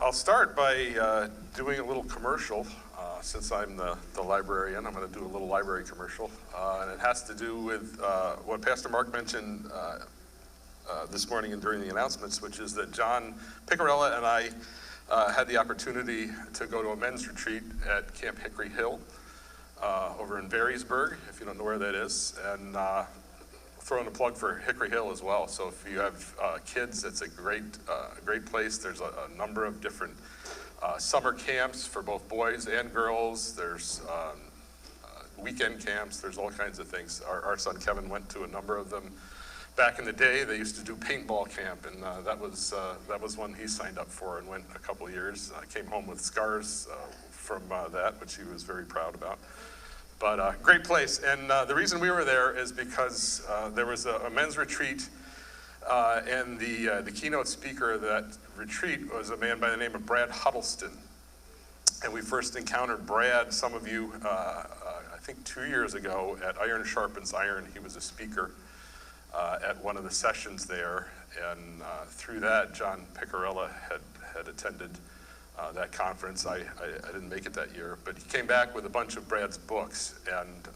I'll start by doing a little commercial. Since I'm the librarian, I'm going to do a little library commercial. And it has to do with what Pastor Mark mentioned this morning and during the announcements, which is that John Picarella and I had the opportunity to go to a men's retreat at Camp Hickory Hill over in Barrysburg, if you don't know where that is. And throwing a plug for Hickory Hill as well. So if you have kids, it's a great place. There's a number of different summer camps for both boys and girls. There's weekend camps. There's all kinds of things. Our son Kevin went to a number of them. Back in the day, they used to do paintball camp, and that was one he signed up for and went a couple years. Came home with scars from that, which he was very proud about. But great place, and the reason we were there is because there was a men's retreat, and the keynote speaker of that retreat was a man by the name of Brad Huddleston. And we first encountered Brad, some of you, I think 2 years ago at Iron Sharpens Iron. He was a speaker at one of the sessions there, and through that, John Picarella had attended that conference. I didn't make it that year, but he came back with a bunch of Brad's books. And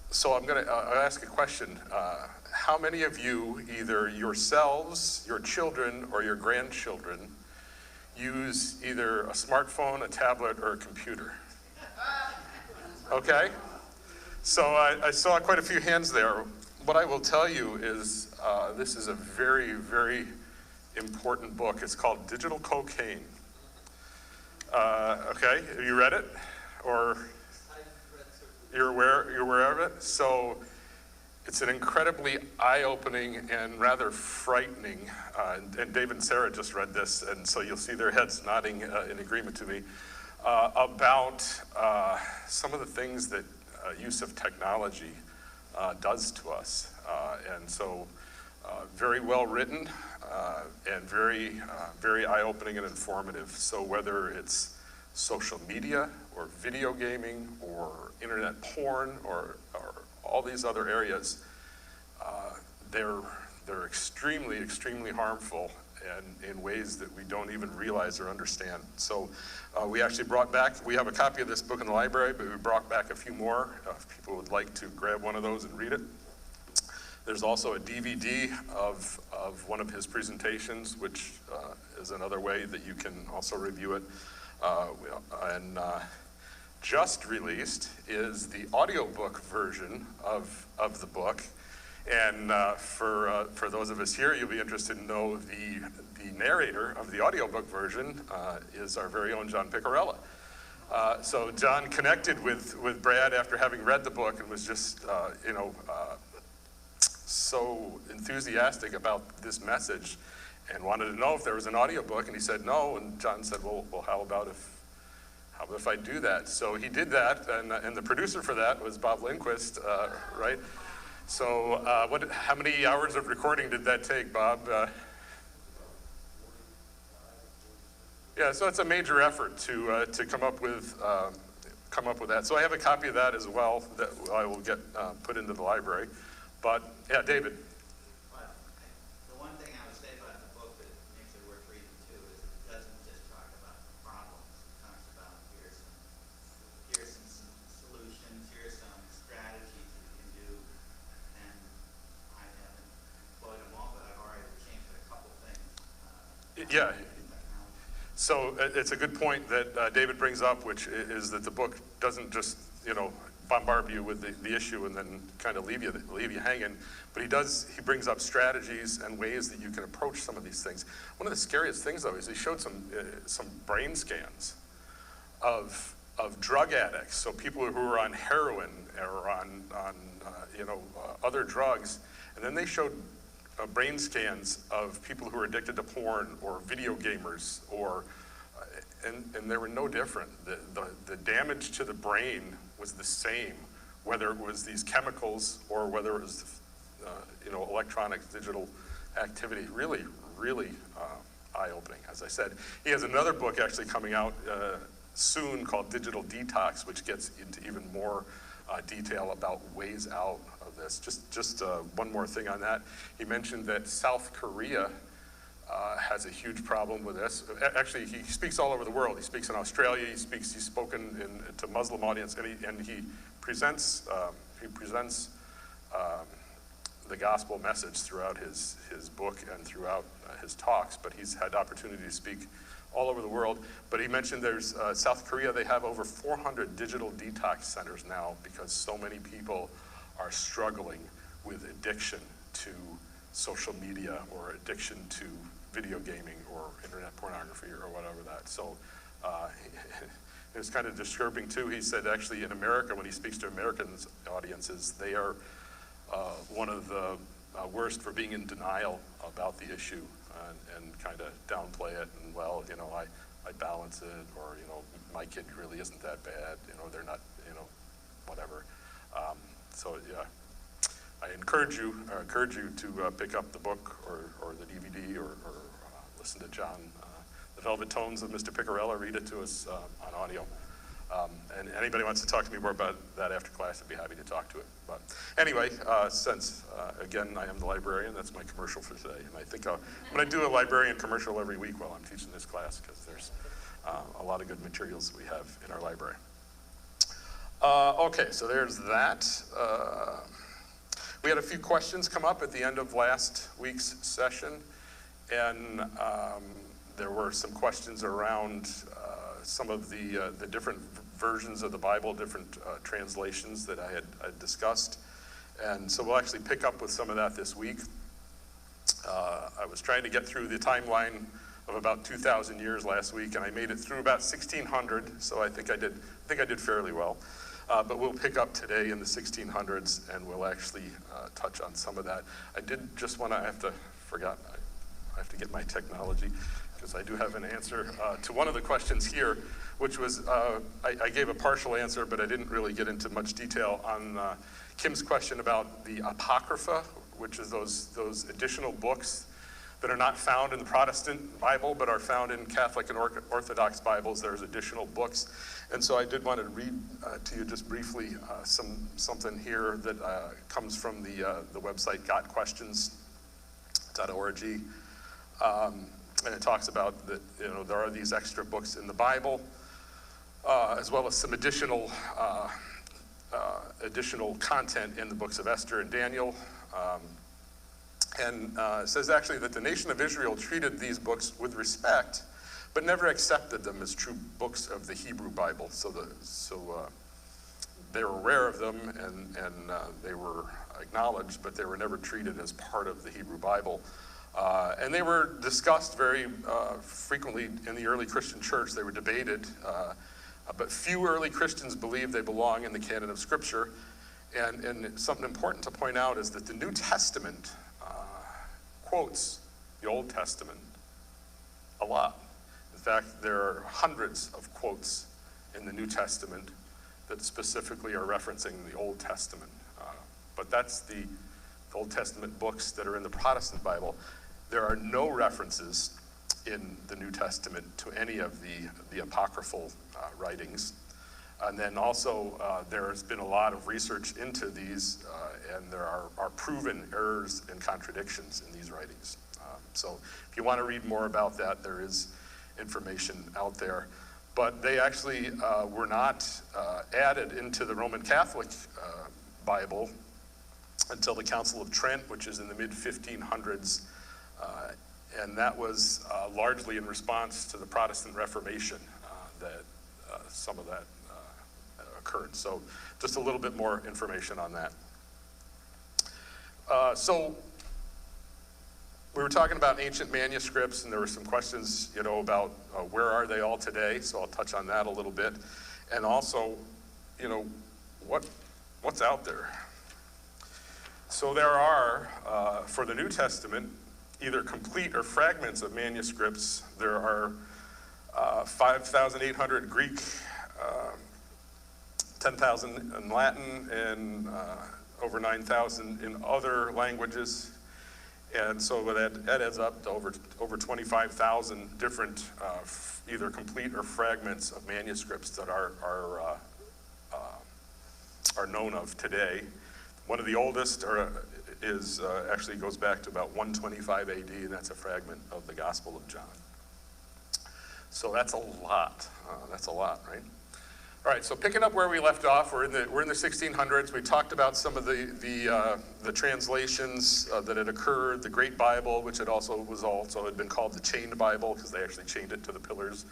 so I'll ask a question. How many of you, either yourselves, your children, or your grandchildren, use either a smartphone, a tablet, or a computer? Okay? So I saw quite a few hands there. What I will tell you is this is a very, very important book. It's called Digital Cocaine. Okay, have you read it? Or you're aware of it? So it's an incredibly eye-opening and rather frightening, and David and Sarah just read this, and so you'll see their heads nodding in agreement to me, about some of the things that use of technology does to us. And so very well written and very eye-opening and informative. So whether it's social media or video gaming or internet porn or all these other areas, they're extremely, extremely harmful and in ways that we don't even realize or understand. So we actually brought back, we have a copy of this book in the library, but we brought back a few more if people would like to grab one of those and read it. There's also a DVD of one of his presentations, which is another way that you can also review it. And just released is the audiobook version of the book. And for those of us here, you'll be interested to know the narrator of the audiobook version is our very own John Picarella. So John connected with Brad after having read the book and was just, so enthusiastic about this message and wanted to know if there was an audiobook, and he said no, and John said, well how about if I do that? So he did that, and the producer for that was Bob Lindquist, right? So how many hours of recording did that take, Bob? Yeah, so it's a major effort to come up with that. So I have a copy of that as well that I will get put into the library. But yeah, David. Well, the one thing I would say about the book that makes it worth reading too is it doesn't just talk about problems. It talks about here's some solutions, here's some strategies that you can do. And I haven't employed them all, but I've already changed a couple things. Yeah. So it's a good point that David brings up, which is that the book doesn't just, bombard you with the issue and then kind of leave you hanging, but he brings up strategies and ways that you can approach some of these things. One of the scariest things, though, is he showed some brain scans of drug addicts, so people who are on heroin or on other drugs, and then they showed brain scans of people who are addicted to porn or video gamers, and they were no different. The damage to the brain was the same, whether it was these chemicals or whether it was electronic digital activity. Really, really eye-opening, as I said. He has another book actually coming out soon called Digital Detox, which gets into even more detail about ways out of this. Just one more thing on that. He mentioned that South Korea has a huge problem with this. Actually, he speaks all over the world. He speaks in Australia. He's spoken to Muslim audience, and he presents the gospel message throughout his book and throughout his talks. But he's had opportunity to speak all over the world. But he mentioned there's South Korea. They have over 400 digital detox centers now because so many people are struggling with addiction to social media or addiction to video gaming or internet pornography or whatever that. So it was kind of disturbing too. He said actually in America, when he speaks to American audiences, they are one of the worst for being in denial about the issue and kind of downplay it and, well, you know, I balance it, or, you know, my kid really isn't that bad, you know, they're not, you know, whatever. So yeah, I encourage you to pick up the book or the DVD or listen to John, The Velvet Tones of Mr. Picarella, read it to us on audio. And anybody wants to talk to me more about that after class, I'd be happy to talk to it. But anyway, since, again, I am the librarian, that's my commercial for today. And I think I'm going to do a librarian commercial every week while I'm teaching this class, because there's a lot of good materials that we have in our library. Okay, so there's that. We had a few questions come up at the end of last week's session, and there were some questions around some of the different versions of the Bible, different translations that I had discussed. And so we'll actually pick up with some of that this week. I was trying to get through the timeline of about 2,000 years last week, and I made it through about 1,600, so I think I did fairly well. But we'll pick up today in the 1600s, and we'll actually touch on some of that. I did just want to, I have to get my technology, because I do have an answer to one of the questions here, which was, I gave a partial answer, but I didn't really get into much detail on Kim's question about the Apocrypha, which is those additional books that are not found in the Protestant Bible, but are found in Catholic and Orthodox Bibles. There's additional books. And so I did want to read to you just briefly something here that comes from the website gotquestions.org. And it talks about that, you know, there are these extra books in the Bible, as well as some additional content in the books of Esther and Daniel. And it says actually that the nation of Israel treated these books with respect, but never accepted them as true books of the Hebrew Bible. So they were aware of them, and they were acknowledged, but they were never treated as part of the Hebrew Bible. And they were discussed very frequently in the early Christian church. They were debated, but few early Christians believed they belong in the canon of Scripture. And something important to point out is that the New Testament quotes the Old Testament a lot. In fact, there are hundreds of quotes in the New Testament that specifically are referencing the Old Testament. But that's the Old Testament books that are in the Protestant Bible. There are no references in the New Testament to any of the apocryphal writings. And then also there's been a lot of research into these, and there are proven errors and contradictions in these writings. So if you want to read more about that, there is information out there. But they actually were not added into the Roman Catholic Bible until the Council of Trent, which is in the mid-1500s. And that was largely in response to the Protestant Reformation that some of that occurred. So just a little bit more information on that. So we were talking about ancient manuscripts, and there were some questions, you know, about where are they all today. So I'll touch on that a little bit. And also, you know, what's out there? So there are, for the New Testament, either complete or fragments of manuscripts. There are 5,800 Greek, 10,000 in Latin, and over 9,000 in other languages. And so that adds up to over 25,000 different either complete or fragments of manuscripts that are known of today. One of the oldest actually goes back to about 125 AD, and that's a fragment of the Gospel of John. So that's a lot. That's a lot, right? All right, so picking up where we left off, we're in the 1600s. We talked about some of the translations that had occurred. The Great Bible, which was also had been called the Chained Bible, because they actually chained it to the pillars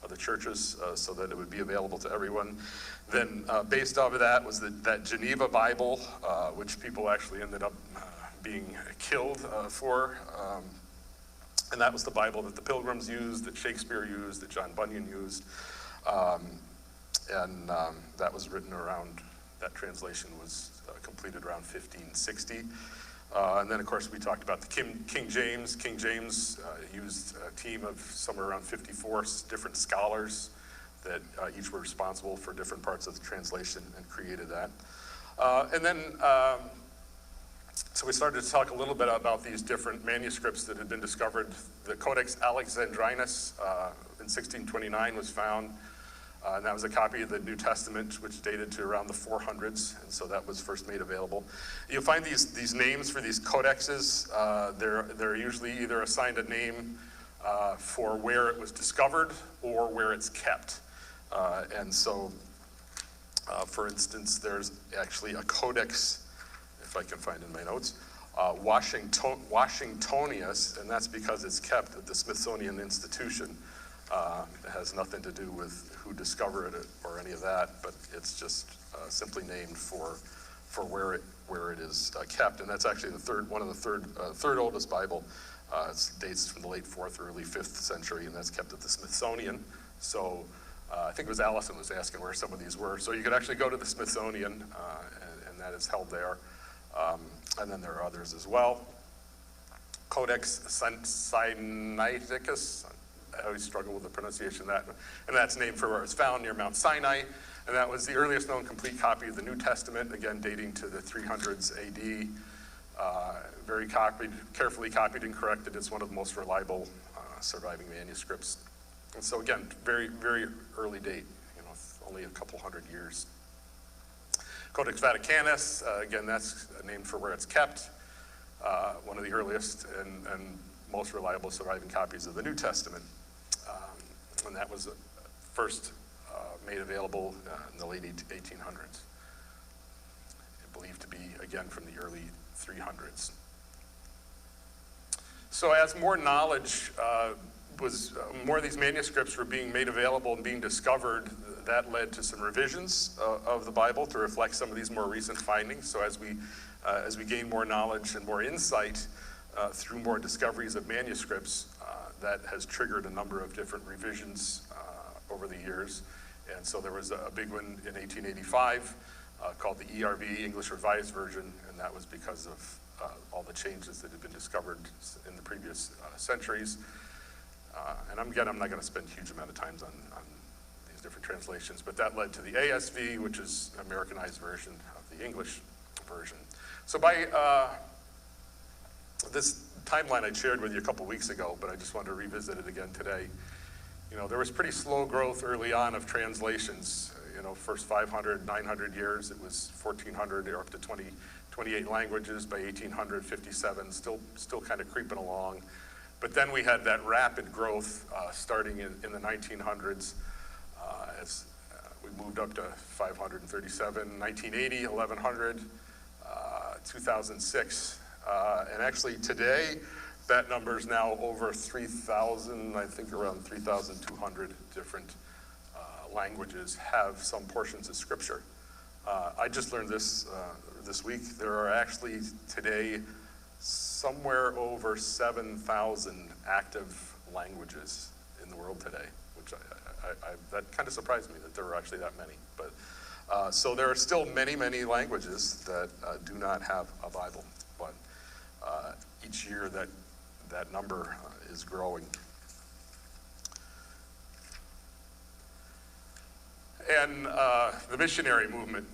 of the churches so that it would be available to everyone. Then based off of that was that Geneva Bible, which people actually ended up being killed for. And that was the Bible that the Pilgrims used, that Shakespeare used, that John Bunyan used. And that was written around, that translation was completed around 1560. And then, of course, we talked about the King James. King James used a team of somewhere around 54 different scholars that each were responsible for different parts of the translation and created that. And then, so we started to talk a little bit about these different manuscripts that had been discovered. The Codex Alexandrinus in 1629 was found. And that was a copy of the New Testament, which dated to around the 400s, and so that was first made available. You'll find these names for these codexes. They're usually either assigned a name for where it was discovered or where it's kept. And so, for instance, there's actually a codex, if I can find in my notes, Washingtonius, and that's because it's kept at the Smithsonian Institution. It has nothing to do with who discovered it or any of that, but it's just simply named for where it is kept, and that's actually one of the third oldest Bible. It dates from the late 4th, early 5th century, and that's kept at the Smithsonian. So I think it was Allison was asking where some of these were. So you could actually go to the Smithsonian, and that is held there. And then there are others as well. Codex Sensiticus. I always struggle with the pronunciation of that, and that's named for where it's found near Mount Sinai, and that was the earliest known complete copy of the New Testament, again dating to the 300s AD. Very carefully copied and corrected. It's one of the most reliable surviving manuscripts. And so again, very, very early date, only a couple hundred years. Codex Vaticanus, again, that's named for where it's kept. One of the earliest and most reliable surviving copies of the New Testament. And that was first made available in the late 1800s. Believed to be, again, from the early 300s. So as more knowledge more of these manuscripts were being made available and being discovered, that led to some revisions of the Bible to reflect some of these more recent findings. So as we gain more knowledge and more insight through more discoveries of manuscripts, that has triggered a number of different revisions over the years. And so there was a big one in 1885 called the ERV, English Revised Version, and that was because of all the changes that had been discovered in the previous centuries. And again, I'm not going to spend a huge amount of time on these different translations, but that led to the ASV, which is Americanized version of the English version. So by this timeline I shared with you a couple weeks ago, but I just wanted to revisit it again today. There was pretty slow growth early on of translations. First 500, 900 years, it was 1,400 or up to 28 languages. By 1857, still kind of creeping along. But then we had that rapid growth starting in the 1900s as we moved up to 537, 1980, 1,100, 2006. And actually today, that number is now over 3,000, I think around 3,200 different languages have some portions of Scripture. I just learned this week. There are actually today somewhere over 7,000 active languages in the world today, which that kind of surprised me that there were actually that many. But so there are still many, many languages that do not have a Bible, but each year that number is growing. And the missionary movement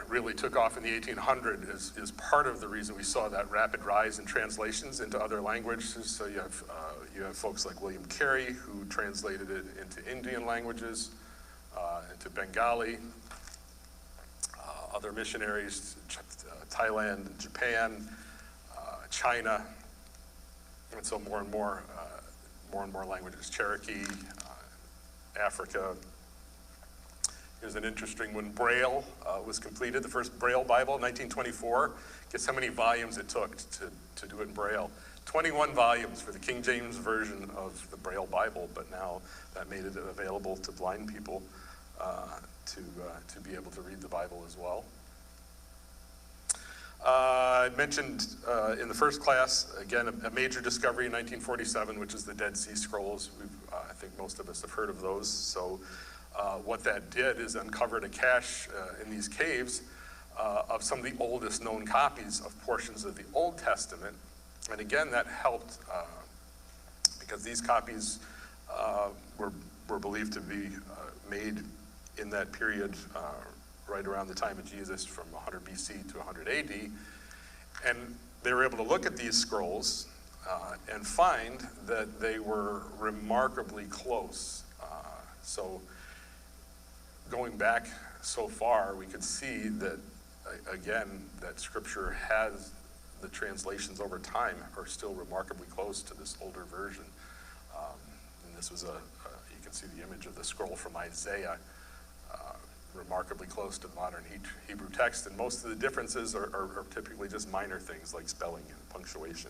really took off in the 1800s is part of the reason we saw that rapid rise in translations into other languages. So you have folks like William Carey, who translated it into Indian languages, into Bengali, other missionaries, Thailand, Japan, China, and so more and more languages, Cherokee, Africa. Here's an interesting one. Braille was completed, the first Braille Bible in 1924. Guess how many volumes it took to do it in Braille? 21 volumes for the King James Version of the Braille Bible, but now that made it available to blind people to be able to read the Bible as well. I mentioned in the first class, again, a major discovery in 1947, which is the Dead Sea Scrolls. I think most of us have heard of those. So what that did is uncovered a cache in these caves of some of the oldest known copies of portions of the Old Testament. And again, that helped because these copies were believed to be made in that period right around the time of Jesus, from 100 BC to 100 AD. And they were able to look at these scrolls and find that they were remarkably close. So going back so far, we could see that, again, that Scripture has the translations over time are still remarkably close to this older version. And this was you can see the image of the scroll from Isaiah, remarkably close to the modern Hebrew text, and most of the differences are typically just minor things like spelling and punctuation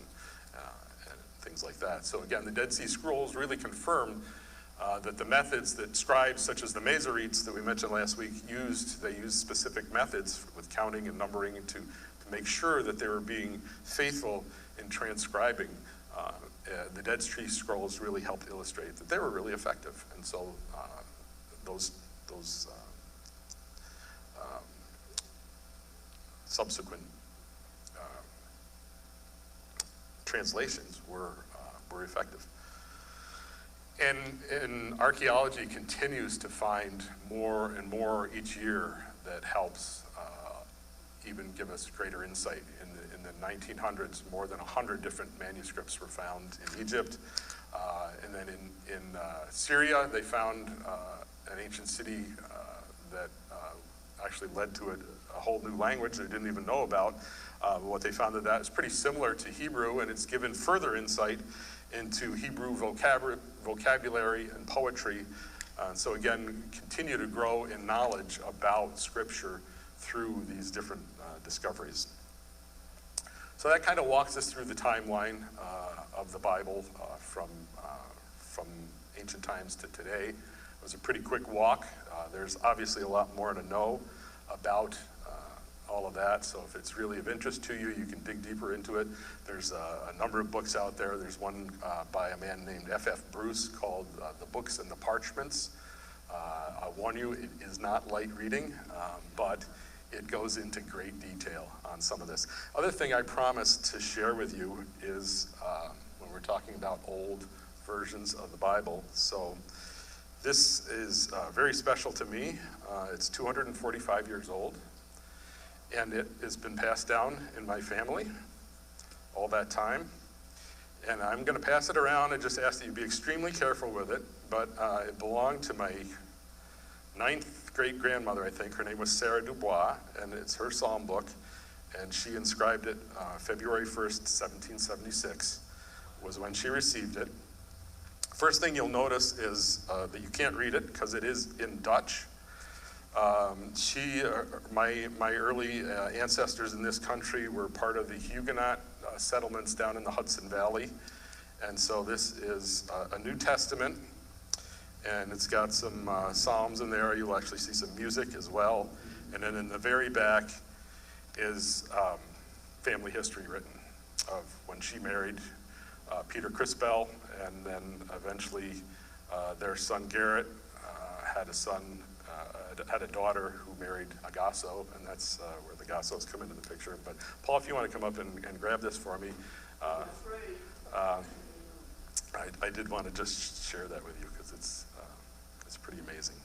and things like that. So again, the Dead Sea Scrolls really confirm that the methods that scribes such as the Masoretes that we mentioned last week used, they used specific methods with counting and numbering to make sure that they were being faithful in transcribing. The Dead Sea Scrolls really helped illustrate that they were really effective, and so those subsequent translations were effective. And archaeology continues to find more and more each year that helps even give us greater insight. In the 1900s, more than 100 different manuscripts were found in Egypt. And then in Syria, they found an ancient city that actually led to a whole new language they didn't even know about. What they found that is pretty similar to Hebrew, and it's given further insight into Hebrew vocabulary and poetry. So again, continue to grow in knowledge about Scripture through these different discoveries. So that kind of walks us through the timeline of the Bible from ancient times to today. It was a pretty quick walk. There's obviously a lot more to know about all of that, so if it's really of interest to you, you can dig deeper into it. There's a number of books out there. There's one by a man named F.F. Bruce called The Books and the Parchments. I'll warn you, it is not light reading, but it goes into great detail on some of this. Other thing I promised to share with you is when we're talking about old versions of the Bible. So this is very special to me. It's 245 years old, and it has been passed down in my family all that time. And I'm going to pass it around and just ask that you be extremely careful with it. But it belonged to my 9th great-grandmother, I think. Her name was Sarah Dubois, and it's her psalm book. And she inscribed it February 1st, 1776, was when she received it. First thing you'll notice is that you can't read it because it is in Dutch. My early ancestors in this country were part of the Huguenot settlements down in the Hudson Valley. And so this is a New Testament, and it's got some Psalms in there. You'll actually see some music as well. And then in the very back is family history written of when she married Peter Crispell, and then eventually their son Garrett had a daughter who married a Gossoo, and that's where the Gossoos come into the picture. But Paul, if you want to come up and grab this for me. I did want to just share that with you because it's pretty amazing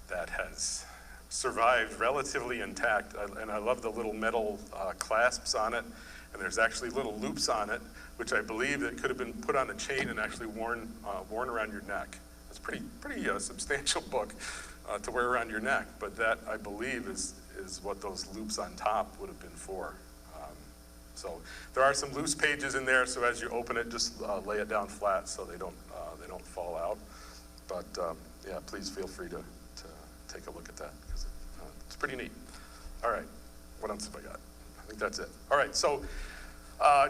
that has survived relatively intact. And I love the little metal clasps on it, and there's actually little loops on it, which I believe that could have been put on a chain and actually worn around your neck. It's a pretty substantial book to wear around your neck, but that, I believe, is is what those loops on top would have been for. So there are some loose pages in there, so as you open it, just lay it down flat so they don't fall out. But yeah, please feel free to take a look at that, because it's pretty neat. All right, what else have I got? I think that's it. All right, so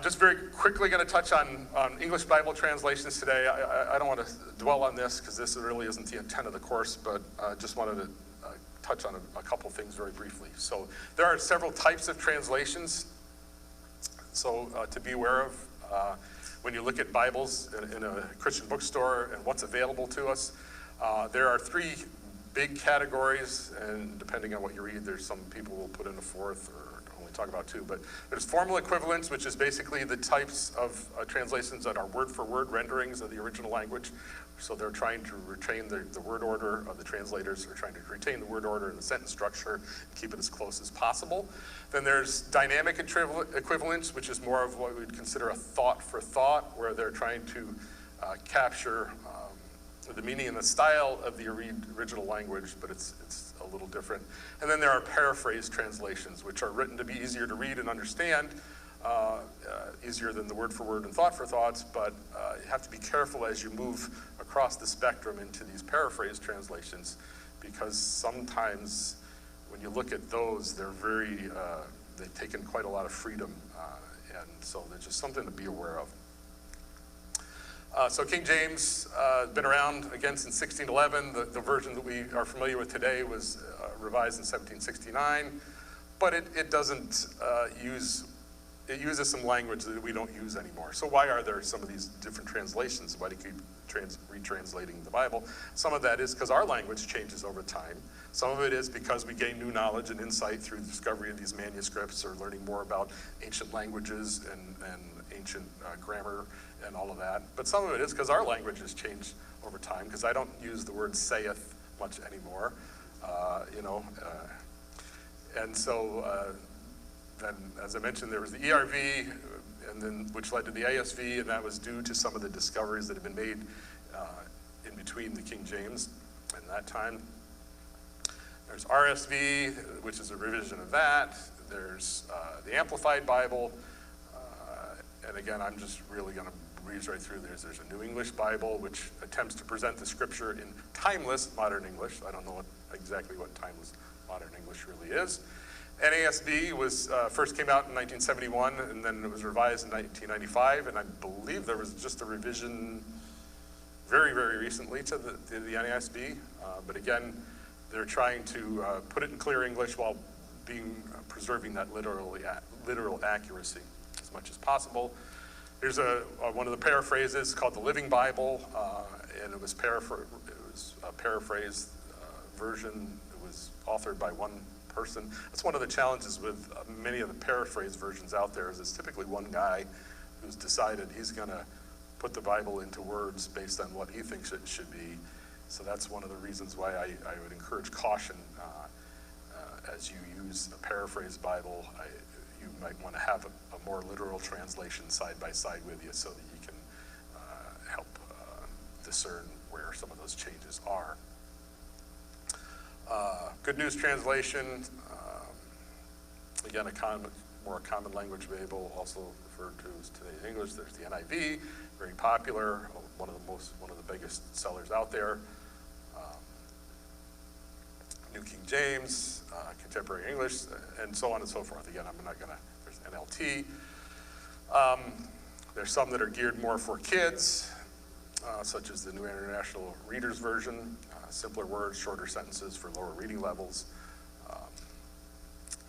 just very quickly going to touch on English Bible translations today. I don't want to dwell on this because this really isn't the intent of the course, but just wanted to touch on a couple things very briefly. So there are several types of translations, so to be aware of. When you look at Bibles in a Christian bookstore and what's available to us, there are three big categories, and depending on what you read, there's some people will put in a fourth or only talk about two, but there's formal equivalence, which is basically the types of translations that are word-for-word renderings of the original language. So they're trying to retain the word order of the translators, are trying to retain the word order and the sentence structure and keep it as close as possible. Then there's dynamic equivalence, which is more of what we would consider a thought for thought, where they're trying to capture the meaning and the style of the original language, but it's a little different. And then there are paraphrase translations, which are written to be easier to read and understand, easier than the word for word and thought for thoughts, but you have to be careful as you move across the spectrum into these paraphrase translations, because sometimes when you look at those, they've taken quite a lot of freedom, and so there's just something to be aware of. So King James has been around again since 1611. The version that we are familiar with today was revised in 1769, but it doesn't it uses some language that we don't use anymore. So why are there some of these different translations? Why do you keep retranslating the Bible? Some of that is because our language changes over time. Some of it is because we gain new knowledge and insight through the discovery of these manuscripts, or learning more about ancient languages and ancient grammar and all of that. But some of it is because our language has changed over time, because I don't use the word saith much anymore, and so then, as I mentioned, there was the ERV, and then which led to the ASV, and that was due to some of the discoveries that have been made in between the King James and that time. There's RSV, which is a revision of that. There's the Amplified Bible, and again, I'm just really going to breeze right through this. There's a New English Bible, which attempts to present the scripture in timeless modern English. I don't know exactly what timeless modern English really is. NASB first came out in 1971, and then it was revised in 1995, and I believe there was just a revision very, very recently to the NASB. But again, they're trying to put it in clear English while preserving that literal accuracy as much as possible. Here's one of the paraphrases called the Living Bible, and it was a paraphrased version. It was authored by one person. That's one of the challenges with many of the paraphrase versions out there, is it's typically one guy who's decided he's going to put the Bible into words based on what he thinks it should be. So that's one of the reasons why I would encourage caution as you use a paraphrase Bible. You might want to have a more literal translation side by side with you, so that you can help discern where some of those changes are. Good News Translation, again, more common language Bible, also referred to as today's English. There's the NIV, very popular, one of the biggest sellers out there. New King James, Contemporary English, and so on and so forth. Again, I'm not gonna, there's NLT. There's some that are geared more for kids, such as the New International Reader's Version, simpler words, shorter sentences for lower reading levels.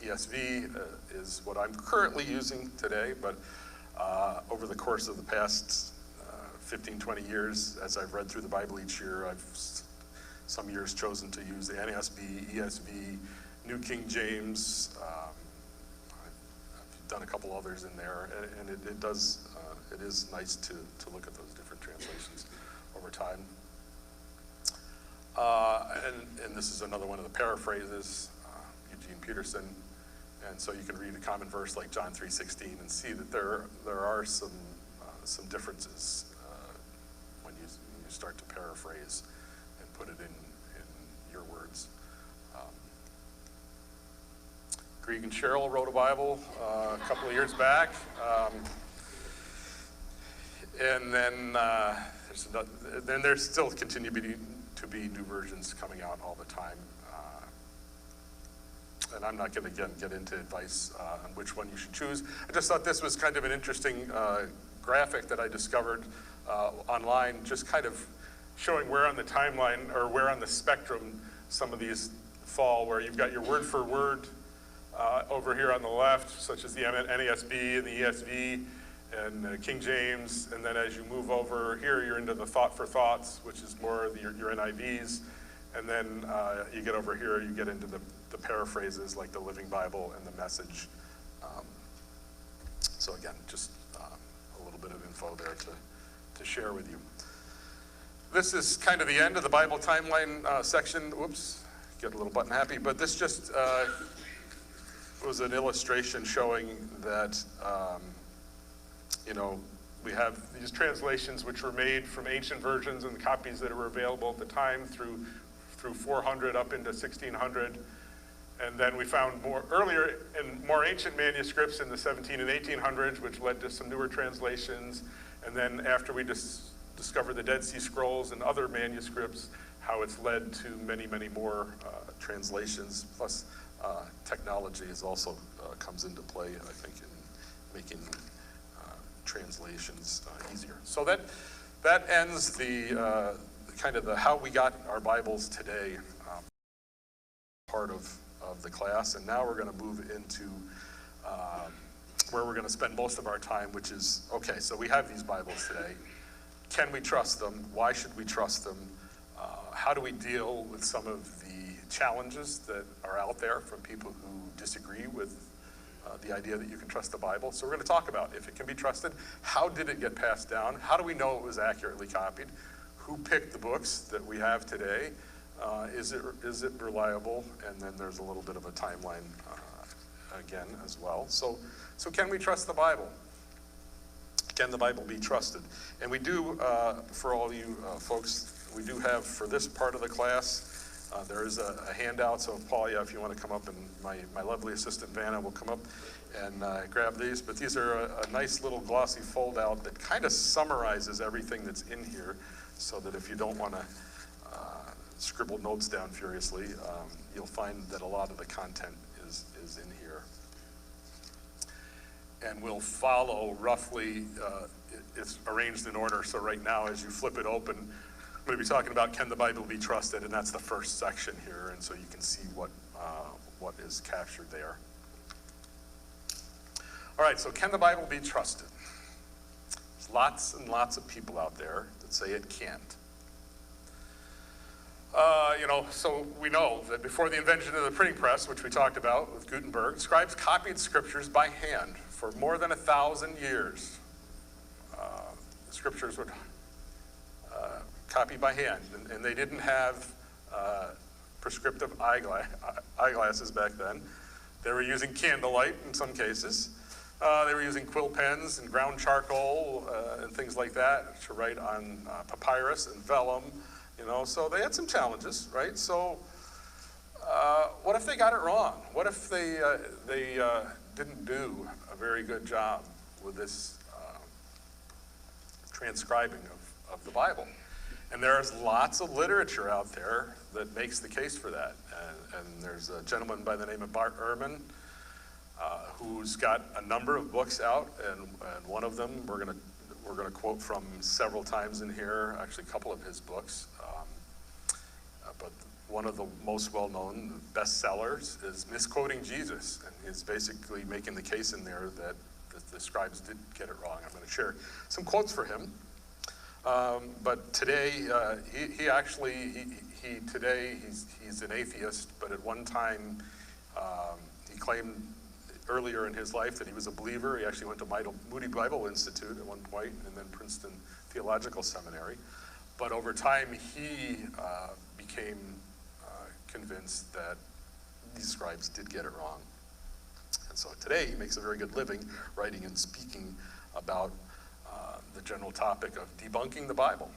ESV is what I'm currently using today, but over the course of the past 15, 20 years, as I've read through the Bible each year, I've some years chosen to use the NASB, ESV, New King James. I've done a couple others in there, and it is nice to look at those different translations over time. And this is another one of the paraphrases, Eugene Peterson. And so you can read a common verse like John 3:16 and see that there are some differences when you start to paraphrase and put it in your words. Greg and Cheryl wrote a Bible a couple of years back. And then there still continue to be new versions coming out all the time. And I'm not going to get into advice on which one you should choose. I just thought this was kind of an interesting graphic that I discovered online, just kind of showing where on the timeline or where on the spectrum some of these fall, where you've got your word for word over here on the left, such as the NASB and the ESV and King James, and then as you move over here, you're into the thought for thoughts, which is more your NIVs, and then you get over here, you get into the paraphrases like the Living Bible and the Message. So again, just a little bit of info there to share with you. This is kind of the end of the Bible timeline section. Whoops, get a little button happy, but this just was an illustration showing that, we have these translations which were made from ancient versions and the copies that were available at the time through 400 up into 1600. And then we found earlier and more ancient manuscripts in the 17 and 1800s, which led to some newer translations. And then after we discovered the Dead Sea Scrolls and other manuscripts, how it's led to many, many more translations. Plus, technology is also comes into play, I think, in making translations easier. So that ends the kind of the how we got our Bibles today part of the class, and now we're going to move into where we're going to spend most of our time, which is, okay, so we have these Bibles today. Can we trust them? Why should we trust them? How do we deal with some of the challenges that are out there from people who disagree with the idea that you can trust the Bible? So we're going to talk about if it can be trusted. How did it get passed down? How do we know it was accurately copied? Who picked the books that we have today? Is it reliable? And then there's a little bit of a timeline again as well. So can we trust the Bible? Can the Bible be trusted? And we do, for all you folks, we do have for this part of the class, there is a handout. So Paul, if you want to come up, and my lovely assistant Vanna will come up and grab these. But these are a nice little glossy fold out that kind of summarizes everything that's in here, so that if you don't want to scribble notes down furiously, you'll find that a lot of the content is in here. And we'll follow roughly, it's arranged in order. So right now, as you flip it open, I'm going to be talking about can the Bible be trusted, and that's the first section here, and so you can see what is captured there. All right, so can the Bible be trusted? There's lots and lots of people out there that say it can't. So we know that before the invention of the printing press, which we talked about with Gutenberg, scribes copied scriptures by hand for more than 1,000 years. The scriptures would copy by hand, and they didn't have prescriptive eyeglasses back then. They were using candlelight in some cases. They were using quill pens and ground charcoal and things like that to write on papyrus and vellum. So they had some challenges, right? So what if they got it wrong? What if they didn't do a very good job with this transcribing of the Bible? And there's lots of literature out there that makes the case for that. And there's a gentleman by the name of Bart Ehrman who's got a number of books out, and one of them we're going to quote from several times in here, actually a couple of his books. But one of the most well-known bestsellers is Misquoting Jesus, and he's basically making the case in there that the scribes did get it wrong. I'm going to share some quotes for him. But today, today he's an atheist, but at one time he claimed earlier in his life that he was a believer. He actually went to Moody Bible Institute at one point, and then Princeton Theological Seminary. But over time, he became convinced that these scribes did get it wrong. And so today, he makes a very good living writing and speaking about the general topic of debunking the Bible.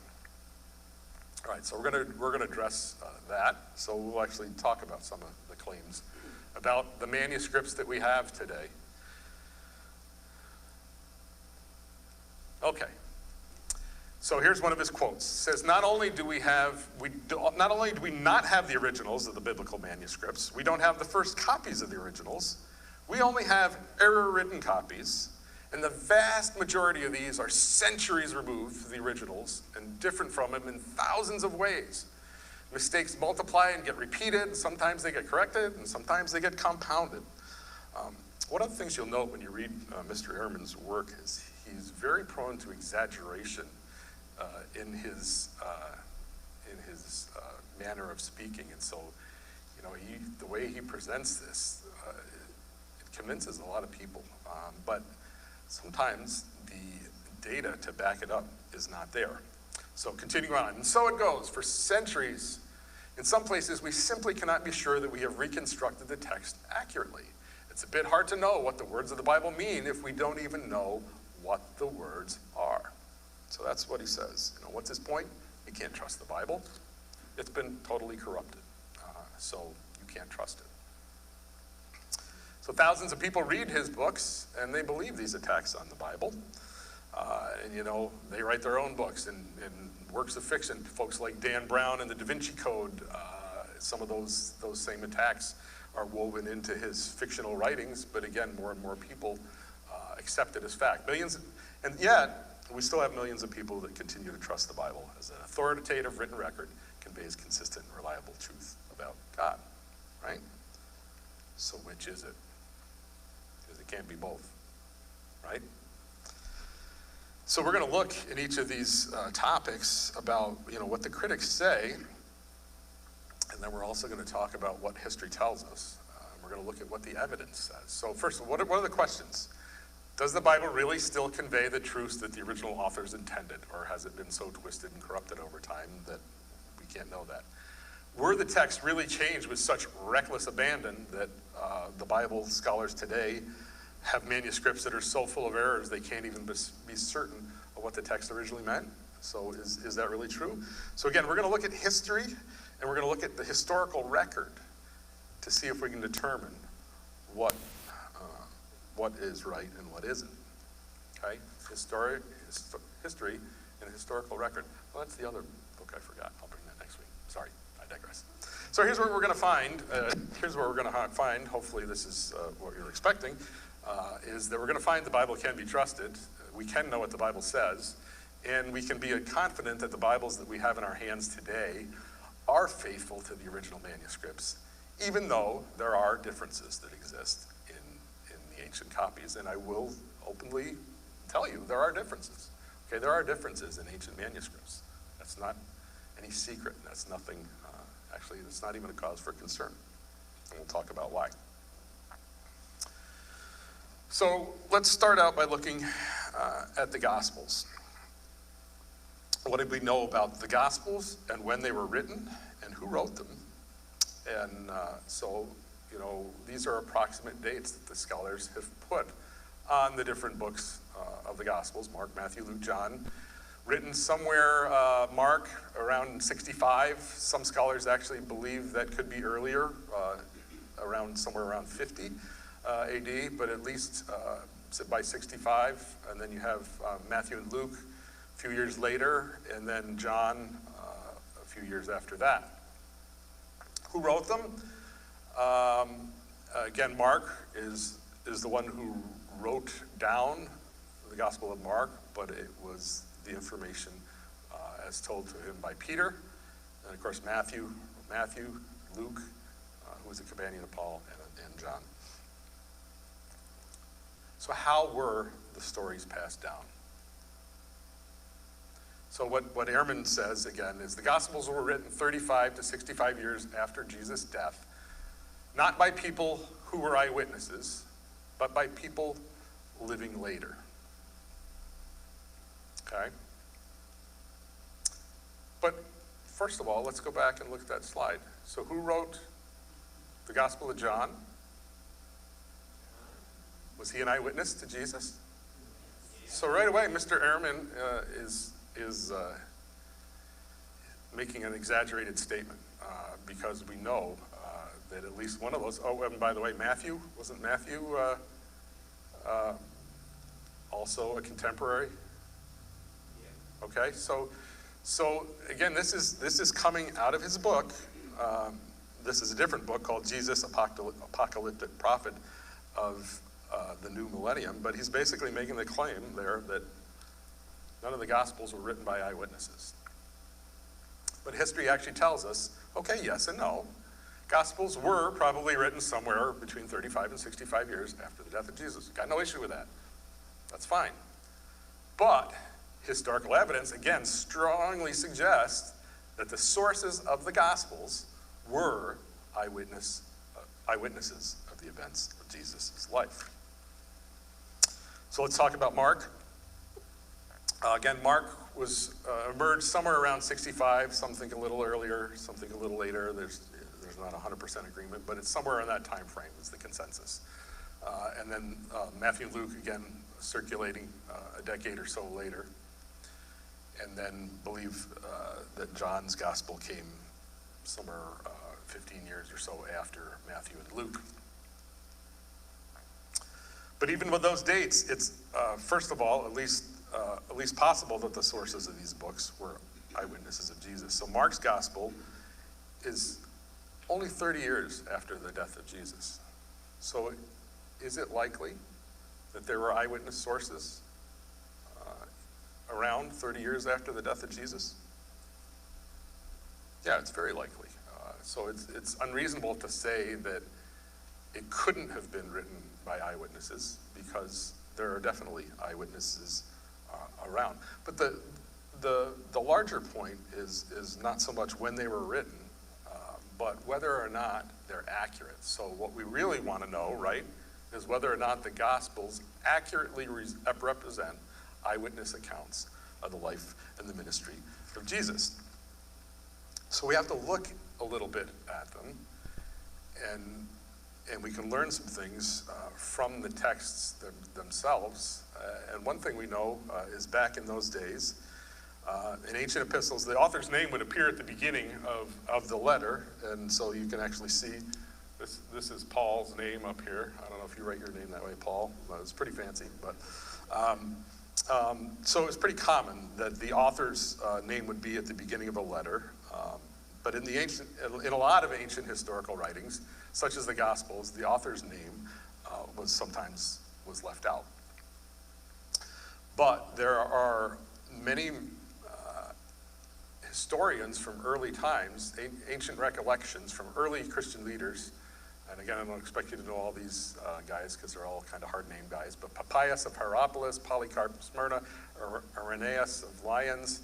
All right, so we're going to address that. So we'll actually talk about some of the claims about the manuscripts that we have today. Okay. So here's one of his quotes. It says, not only do we not have the originals of the biblical manuscripts, we don't have the first copies of the originals, we only have error-ridden copies, and the vast majority of these are centuries removed from the originals and different from them in thousands of ways. Mistakes multiply and get repeated, and sometimes they get corrected, and sometimes they get compounded. One of the things you'll note when you read Mr. Ehrman's work is he's very prone to exaggeration in his manner of speaking, and so, the way he presents this, it convinces a lot of people. But sometimes the data to back it up is not there. So continuing on, and so it goes for centuries. In some places, we simply cannot be sure that we have reconstructed the text accurately. It's a bit hard to know what the words of the Bible mean if we don't even know what the words are. So that's what he says. What's his point? You can't trust the Bible. It's been totally corrupted. So you can't trust it. So thousands of people read his books, and they believe these attacks on the Bible. And they write their own books and works of fiction. Folks like Dan Brown and the Da Vinci Code, some of those same attacks are woven into his fictional writings, but again, more and more people accept it as fact. Millions, and yet, we still have millions of people that continue to trust the Bible as an authoritative written record conveys consistent and reliable truth about God, right? So which is it? Because it can't be both, right? So we're going to look in each of these topics about, what the critics say, and then we're also going to talk about what history tells us. We're going to look at what the evidence says. So first, what are the questions? Does the Bible really still convey the truths that the original authors intended, or has it been so twisted and corrupted over time that we can't know that? Were the texts really changed with such reckless abandon that the Bible scholars today have manuscripts that are so full of errors they can't even be certain of what the text originally meant? So is that really true? So again, we're going to look at history, and we're going to look at the historical record to see if we can determine what is right and what isn't. Okay? History and historical record. Well, that's the other book I forgot. I'll bring that next week. Sorry, I digress. So here's what we're going to find. Hopefully this is what you're expecting, is that we're going to find the Bible can be trusted. We can know what the Bible says, and we can be confident that the Bibles that we have in our hands today are faithful to the original manuscripts, even though there are differences that exist in the ancient copies. And I will openly tell you there are differences. Okay, there are differences in ancient manuscripts. That's not any secret. That's nothing, actually, it's not even a cause for concern. And we'll talk about why. So let's start out by looking at the Gospels. What did we know about the Gospels and when they were written and who wrote them? And these are approximate dates that the scholars have put on the different books of the Gospels, Mark, Matthew, Luke, John. Written somewhere, Mark, around 65. Some scholars actually believe that could be earlier, somewhere around 50 AD, but at least by 65. And then you have Matthew and Luke a few years later, and then John a few years after that. Who wrote them? Again, Mark is the one who wrote down the Gospel of Mark, but it was the information as told to him by Peter, and of course Matthew, Luke, who was a companion of Paul, and John. So how were the stories passed down? So what Ehrman says, again, is the Gospels were written 35 to 65 years after Jesus' death, not by people who were eyewitnesses, but by people living later. Okay? But first of all, let's go back and look at that slide. So who wrote the Gospel of John? Was he an eyewitness to Jesus? So right away, Mr. Ehrman is making an exaggerated statement because we know that at least one of those, oh, and by the way, wasn't Matthew also a contemporary? Yeah. Okay, so again, this is coming out of his book. This is a different book called Jesus, Apocalyptic Prophet of the New Millennium, but he's basically making the claim there that none of the Gospels were written by eyewitnesses. But history actually tells us, okay, yes and no. Gospels were probably written somewhere between 35 and 65 years after the death of Jesus. Got no issue with that. That's fine. But historical evidence, again, strongly suggests that the sources of the Gospels were eyewitnesses of the events of Jesus' life. So let's talk about Mark. Again, Mark was emerged somewhere around 65. Some think a little earlier, some think a little later. There's not 100% agreement, but it's somewhere in that time frame is the consensus. And then Matthew and Luke, again, circulating a decade or so later. And then believe that John's gospel came somewhere 15 years or so after Matthew and Luke. But even with those dates, it's first of all, at least possible that the sources of these books were eyewitnesses of Jesus. So Mark's gospel is only 30 years after the death of Jesus. So is it likely that there were eyewitness sources around 30 years after the death of Jesus? Yeah, it's very likely. So it's unreasonable to say that it couldn't have been written by eyewitnesses, because there are definitely eyewitnesses around. But the larger point is not so much when they were written, but whether or not they're accurate. So what we really want to know, right, is whether or not the Gospels accurately represent eyewitness accounts of the life and the ministry of Jesus. So we have to look a little bit at them, and we can learn some things from the texts themselves. And one thing we know is back in those days, in ancient epistles, the author's name would appear at the beginning of the letter, and so you can actually see this is Paul's name up here. I don't know if you write your name that way, Paul. It's pretty fancy, but so it's pretty common that the author's name would be at the beginning of a letter. But in a lot of ancient historical writings, such as the Gospels, the author's name sometimes was left out. But there are many historians from early times, ancient recollections from early Christian leaders, and again, I don't expect you to know all these guys because they're all kind of hard-named guys, but Papayas of Hieropolis, Polycarp of Smyrna, Irenaeus of Lyons,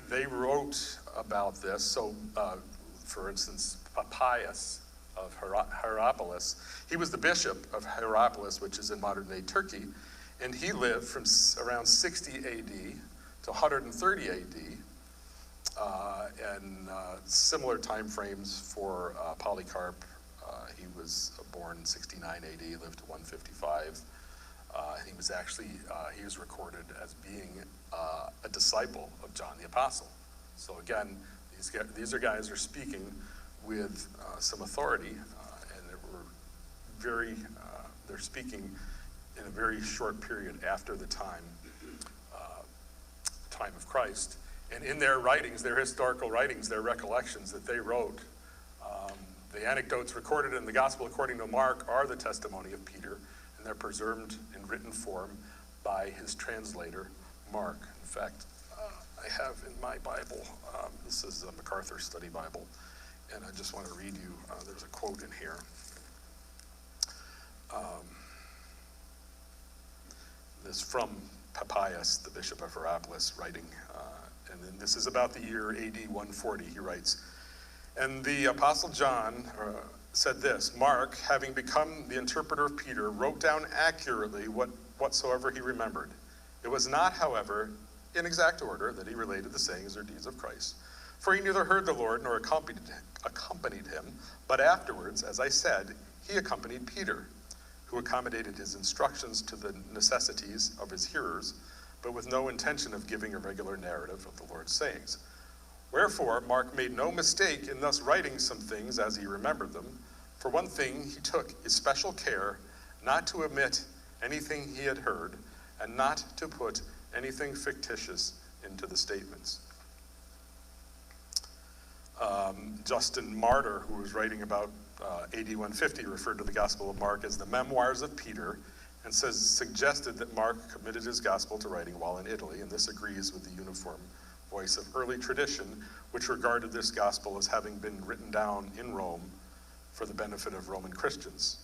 they wrote about this. So, for instance, Papayas of Hieropolis, he was the bishop of Hieropolis, which is in modern-day Turkey, and he lived from around 60 AD to 130 AD, and similar time frames for Polycarp. He was born in 69 AD, lived to 155. He was actually, he was recorded as being a disciple of John the Apostle. So again, these are guys who are speaking with some authority, and they're speaking in a very short period after the time of Christ. And in their writings, their historical writings, their recollections that they wrote, the anecdotes recorded in the Gospel according to Mark are the testimony of Peter, and they're preserved in written form by his translator, Mark. In fact, I have in my Bible, this is the MacArthur Study Bible, and I just want to read you, there's a quote in here. This from Papayas, the bishop of Hieropolis, writing, and then this is about the year AD 140, he writes, "And the Apostle John said this, Mark, having become the interpreter of Peter, wrote down accurately whatsoever he remembered. It was not, however, in exact order that he related the sayings or deeds of Christ. For he neither heard the Lord nor accompanied him, but afterwards, as I said, he accompanied Peter, who accommodated his instructions to the necessities of his hearers, but with no intention of giving a regular narrative of the Lord's sayings. Wherefore, Mark made no mistake in thus writing some things as he remembered them. For one thing, he took especial care not to omit anything he had heard, and not to put anything fictitious into the statements. Justin Martyr, who was writing about AD 150, referred to the Gospel of Mark as the Memoirs of Peter, and suggested that Mark committed his gospel to writing while in Italy, and this agrees with the uniform voice of early tradition, which regarded this gospel as having been written down in Rome for the benefit of Roman Christians.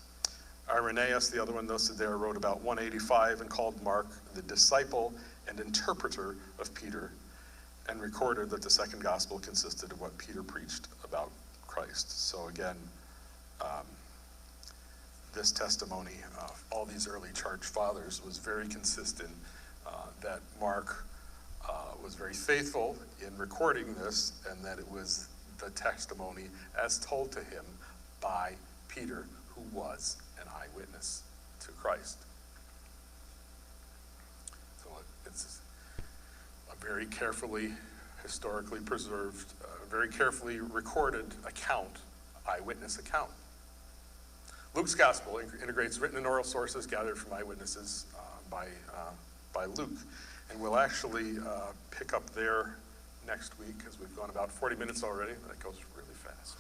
Irenaeus, the other one listed there, wrote about 185 and called Mark the disciple and interpreter of Peter, and recorded that the second gospel consisted of what Peter preached about Christ. So again, this testimony of all these early church fathers was very consistent that Mark was very faithful in recording this, and that it was the testimony as told to him by Peter, who was an eyewitness to Christ. So it's a very carefully, historically preserved, very carefully recorded account, eyewitness account. Luke's gospel integrates written and oral sources gathered from eyewitnesses by Luke. And we'll actually pick up there next week, because we've gone about 40 minutes already. That goes really fast.